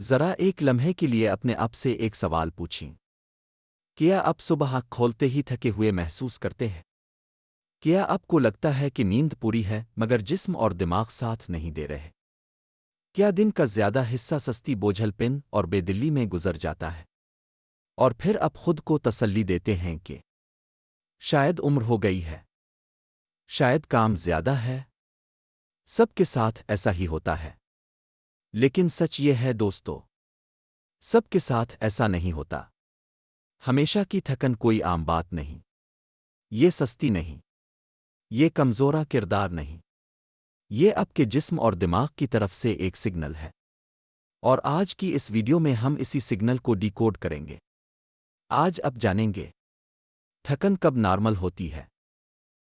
ذرا ایک لمحے کے لیے اپنے آپ سے ایک سوال پوچھیں۔ کیا آپ صبح آنکھ کھولتے ہی تھکے ہوئے محسوس کرتے ہیں؟ کیا آپ کو لگتا ہے کہ نیند پوری ہے مگر جسم اور دماغ ساتھ نہیں دے رہے؟ کیا دن کا زیادہ حصہ سستی بوجھل پن اور بے دلی میں گزر جاتا ہے؟ اور پھر آپ خود کو تسلی دیتے ہیں کہ شاید عمر ہو گئی ہے، شاید کام زیادہ ہے۔ سب کے ساتھ ایسا ہی ہوتا ہے، لیکن سچ یہ ہے دوستو، سب کے ساتھ ایسا نہیں ہوتا۔ ہمیشہ کی تھکن کوئی عام بات نہیں، یہ سستی نہیں، یہ کمزورا کردار نہیں، یہ آپ کے جسم اور دماغ کی طرف سے ایک سگنل ہے۔ اور آج کی اس ویڈیو میں ہم اسی سگنل کو ڈی کوڈ کریں گے۔ آج آپ جانیں گے تھکن کب نارمل ہوتی ہے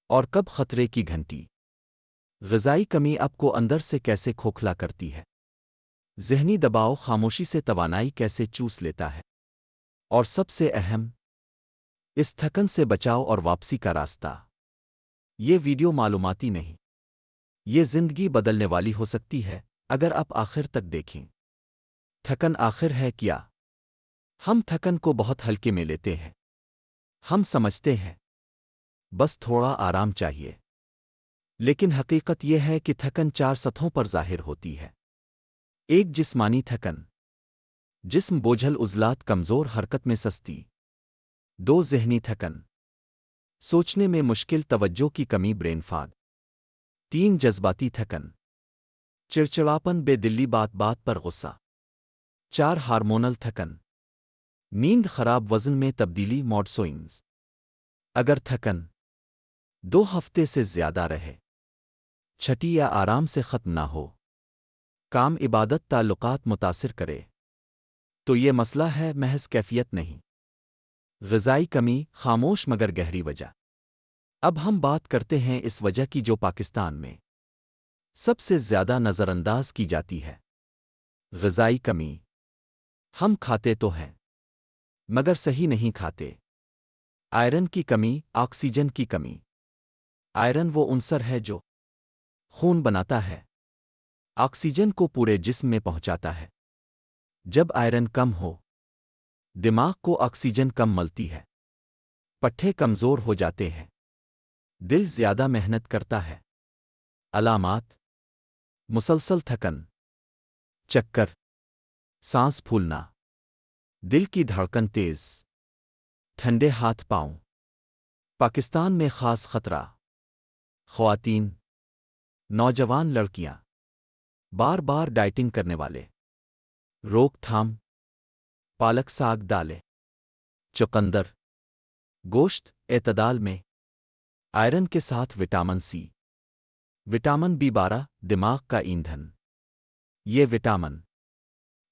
اور کب خطرے کی گھنٹی۔ غذائی کمی آپ کو اندر سے کیسے کھوکھلا کرتی ہے، ذہنی دباؤ خاموشی سے توانائی کیسے چوس لیتا ہے، اور سب سے اہم، اس تھکن سے بچاؤ اور واپسی کا راستہ۔ یہ ویڈیو معلوماتی نہیں، یہ زندگی بدلنے والی ہو سکتی ہے اگر آپ آخر تک دیکھیں۔ تھکن آخر ہے کیا؟ ہم تھکن کو بہت ہلکے میں لیتے ہیں۔ ہم سمجھتے ہیں بس تھوڑا آرام چاہیے، لیکن حقیقت یہ ہے کہ تھکن 4 سطحوں پر ظاہر ہوتی ہے۔ ایک جسمانی تھکن، جسم بوجھل، عضلات کمزور، حرکت میں سستی۔ 2 ذہنی تھکن، سوچنے میں مشکل، توجہ کی کمی، برین فاگ۔ 3 جذباتی تھکن، چڑچڑاپن، بے دلی، بات بات پر غصہ۔ 4 ہارمونل تھکن، نیند خراب، وزن میں تبدیلی، موڈ سوئنگز۔ اگر تھکن 2 ہفتے سے زیادہ رہے، چھٹی یا آرام سے ختم نہ ہو، کام، عبادت، تعلقات متاثر کرے، تو یہ مسئلہ ہے، محض کیفیت نہیں۔ غذائی کمی، خاموش مگر گہری وجہ۔ اب ہم بات کرتے ہیں اس وجہ کی جو پاکستان میں سب سے زیادہ نظر انداز کی جاتی ہے۔ غذائی کمی۔ ہم کھاتے تو ہیں مگر صحیح نہیں کھاتے۔ آئرن کی کمی، آکسیجن کی کمی۔ آئرن وہ عنصر ہے جو خون بناتا ہے، آکسیجن کو پورے جسم میں پہنچاتا ہے۔ جب آئرن کم ہو، دماغ کو آکسیجن کم ملتی ہے، پٹھے کمزور ہو جاتے ہیں، دل زیادہ محنت کرتا ہے۔ علامات: مسلسل تھکن، چکر، سانس پھولنا، دل کی دھڑکن تیز، ٹھنڈے ہاتھ پاؤں۔ پاکستان میں خاص خطرہ: خواتین، نوجوان لڑکیاں، بار بار ڈائٹنگ کرنے والے۔ روک تھام: پالک، ساگ، دالیں، چقندر، گوشت اعتدال میں۔ آئرن کے ساتھ وٹامن سی، وٹامن B12، دماغ کا ایندھن۔ یہ وٹامن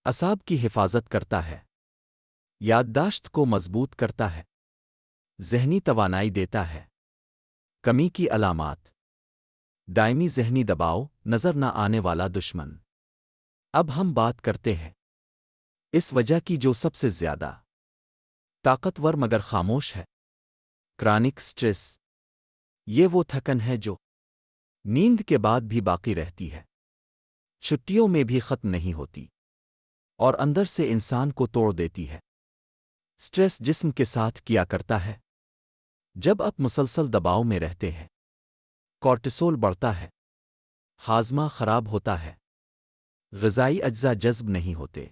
اعصاب کی حفاظت کرتا ہے، یادداشت کو مضبوط کرتا ہے، ذہنی توانائی دیتا ہے۔ کمی کی علامات: دائمی ذہنی دباؤ، نظر نہ آنے والا دشمن۔ اب ہم بات کرتے ہیں اس وجہ کی جو سب سے زیادہ طاقتور مگر خاموش ہے۔ کرانک سٹریس۔ یہ وہ تھکن ہے جو نیند کے بعد بھی باقی رہتی ہے، چھٹیوں میں بھی ختم نہیں ہوتی، اور اندر سے انسان کو توڑ دیتی ہے۔ سٹریس جسم کے ساتھ کیا کرتا ہے؟ جب آپ مسلسل دباؤ میں رہتے ہیں، کورٹیسول بڑھتا ہے، ہاضمہ خراب ہوتا ہے، غذائی اجزاء جذب نہیں ہوتے،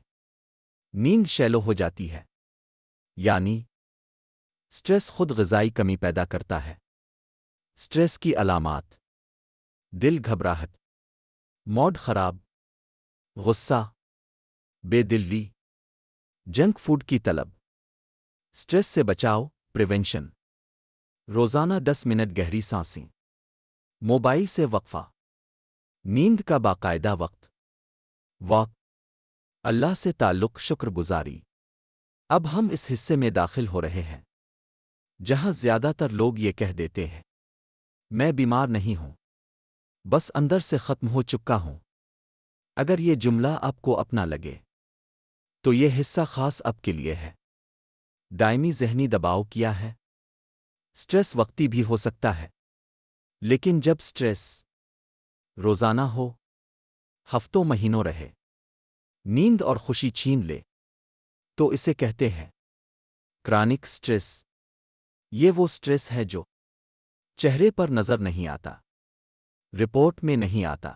نیند شیلو ہو جاتی ہے۔ یعنی سٹریس خود غذائی کمی پیدا کرتا ہے۔ سٹریس کی علامات: دل گھبراہٹ، موڈ خراب، غصہ، بے دلی، جنک فوڈ کی طلب۔ سٹریس سے بچاؤ، پریونشن: روزانہ 10 منٹ گہری سانسیں، موبائل سے وقفہ، نیند کا باقاعدہ وقت، واک، اللہ سے تعلق، شکر گزاری۔ اب ہم اس حصے میں داخل ہو رہے ہیں جہاں زیادہ تر لوگ یہ کہہ دیتے ہیں، میں بیمار نہیں ہوں، بس اندر سے ختم ہو چکا ہوں۔ اگر یہ جملہ آپ کو اپنا لگے تو یہ حصہ خاص آپ کے لیے ہے۔ دائمی ذہنی دباؤ کیا ہے؟ سٹریس وقتی بھی ہو سکتا ہے، لیکن جب سٹریس روزانہ ہو، ہفتوں مہینوں رہے، نیند اور خوشی چھین لے تو اسے کہتے ہیں کرانک سٹریس۔ یہ وہ سٹریس ہے جو چہرے پر نظر نہیں آتا، رپورٹ میں نہیں آتا،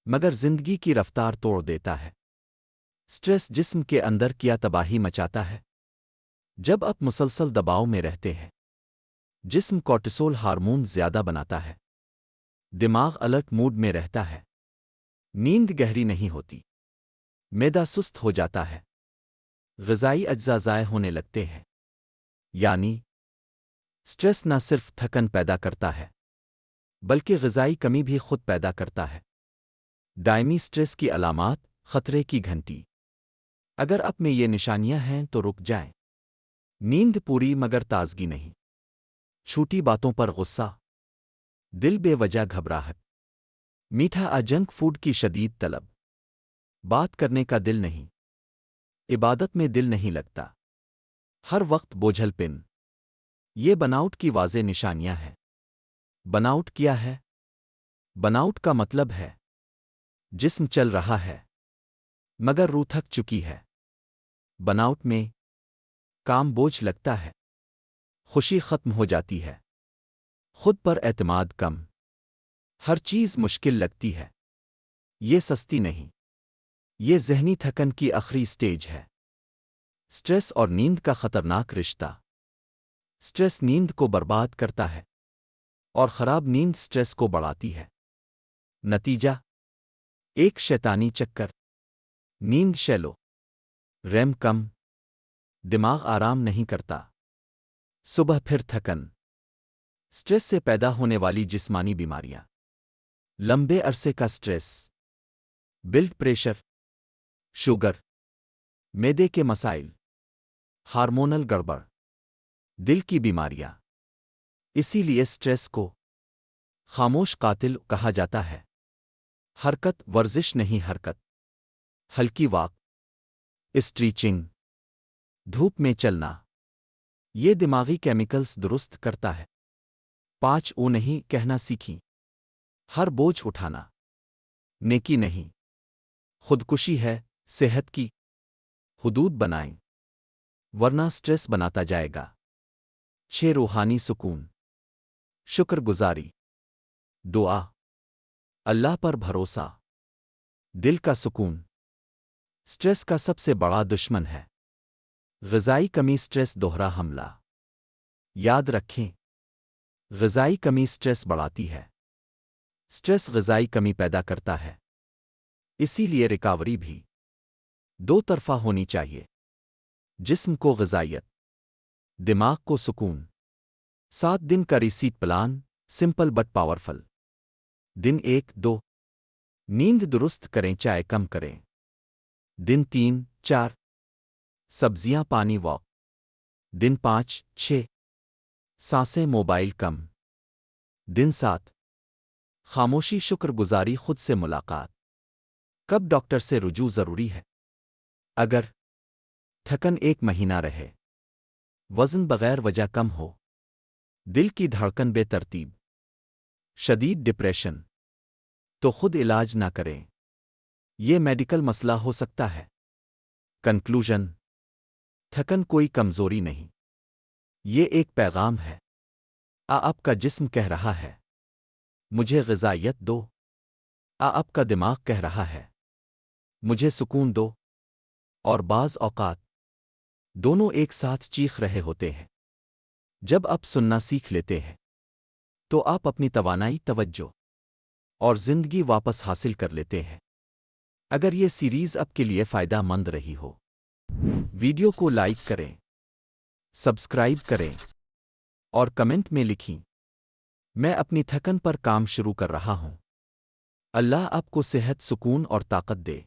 مگر زندگی کی رفتار توڑ دیتا ہے۔ سٹریس جسم کے اندر کیا تباہی مچاتا ہے؟ جب آپ مسلسل دباؤ میں رہتے ہیں، جسم کورٹیسول ہارمون زیادہ بناتا ہے، دماغ الرٹ موڈ میں رہتا ہے، نیند گہری نہیں ہوتی، معدہ سست ہو جاتا ہے، غذائی اجزاء ضائع ہونے لگتے ہیں۔ یعنی سٹریس نہ صرف تھکن پیدا کرتا ہے بلکہ غذائی کمی بھی خود پیدا کرتا ہے۔ دائمی سٹریس کی علامات: خطرے کی گھنٹی۔ اگر آپ میں یہ نشانیاں ہیں تو رک جائیں۔ نیند پوری مگر تازگی نہیں، چھوٹی باتوں پر غصہ، دل بے وجہ گھبراہٹ، میٹھا جنک فوڈ کی شدید طلب، بات کرنے کا دل نہیں، عبادت میں دل نہیں لگتا، ہر وقت بوجھل پن۔ یہ بناؤٹ کی واضح نشانیاں ہیں۔ بناؤٹ کیا ہے؟ بناؤٹ کا مطلب ہے جسم چل رہا ہے مگر روح تھک چکی ہے۔ بناؤٹ میں کام بوجھ لگتا ہے، خوشی ختم ہو جاتی ہے، خود پر اعتماد کم، ہر چیز مشکل لگتی ہے۔ یہ سستی نہیں، یہ ذہنی تھکن کی آخری سٹیج ہے۔ سٹریس اور نیند کا خطرناک رشتہ۔ سٹریس نیند کو برباد کرتا ہے اور خراب نیند سٹریس کو بڑھاتی ہے۔ نتیجہ: ایک شیطانی چکر، نیند شیلو، ریم کم، دماغ آرام نہیں کرتا، صبح پھر تھکن۔ سٹریس سے پیدا ہونے والی جسمانی بیماریاں: لمبے عرصے کا سٹریس، بلڈ پریشر، شوگر، معدے کے مسائل، ہارمونل گڑبڑ، دل کی بیماریاں۔ اسی لیے سٹریس کو خاموش قاتل کہا جاتا ہے۔ حرکت، ورزش نہیں حرکت، ہلکی واک، اسٹریچنگ، دھوپ میں چلنا، یہ دماغی کیمیکلز درست کرتا ہے۔ 5 او نہیں کہنا سیکھیں۔ ہر بوجھ اٹھانا نیکی نہیں، خودکشی ہے۔ صحت کی حدود بنائیں ورنہ سٹریس بناتا جائے گا۔ 6 روحانی سکون، شکر گزاری، دعا، اللہ پر بھروسہ، دل کا سکون۔ سٹریس کا سب سے بڑا دشمن ہے غذائی کمی۔ سٹریس دوہرا حملہ۔ یاد رکھیں، غذائی کمی سٹریس بڑھاتی ہے، سٹریس غذائی کمی پیدا کرتا ہے۔ اسی لیے ریکاوری بھی 2 طرفہ ہونی چاہیے، جسم کو غذائیت، دماغ کو سکون۔ 7 دن کا reset plan, simple but powerful. دن 1 2 نیند درست کریں، چائے کم کریں۔ دن 3 4 سبزیاں پانی واک۔ دن 5 6 سانسیں موبائل کم۔ دن 7 خاموشی شکر گزاری خود سے ملاقات۔ کب ڈاکٹر سے رجوع ضروری ہے؟ اگر تھکن 1 مہینہ رہے، وزن بغیر وجہ کم ہو، دل کی دھڑکن بے ترتیب، شدید ڈپریشن، تو خود علاج نہ کریں، یہ میڈیکل مسئلہ ہو سکتا ہے۔ کنکلوژن: تھکن کوئی کمزوری نہیں، یہ ایک پیغام ہے۔ آپ کا جسم کہہ رہا ہے مجھے غذائیت دو، آپ کا دماغ کہہ رہا ہے مجھے سکون دو، اور بعض اوقات دونوں ایک ساتھ چیخ رہے ہوتے ہیں۔ جب آپ سننا سیکھ لیتے ہیں تو آپ اپنی توانائی، توجہ اور زندگی واپس حاصل کر لیتے ہیں۔ اگر یہ سیریز آپ کے لیے فائدہ مند رہی ہو، ویڈیو کو لائک کریں، سبسکرائب کریں اور کمنٹ میں لکھیں میں اپنی تھکن پر کام شروع کر رہا ہوں۔ اللہ آپ کو صحت، سکون اور طاقت دے۔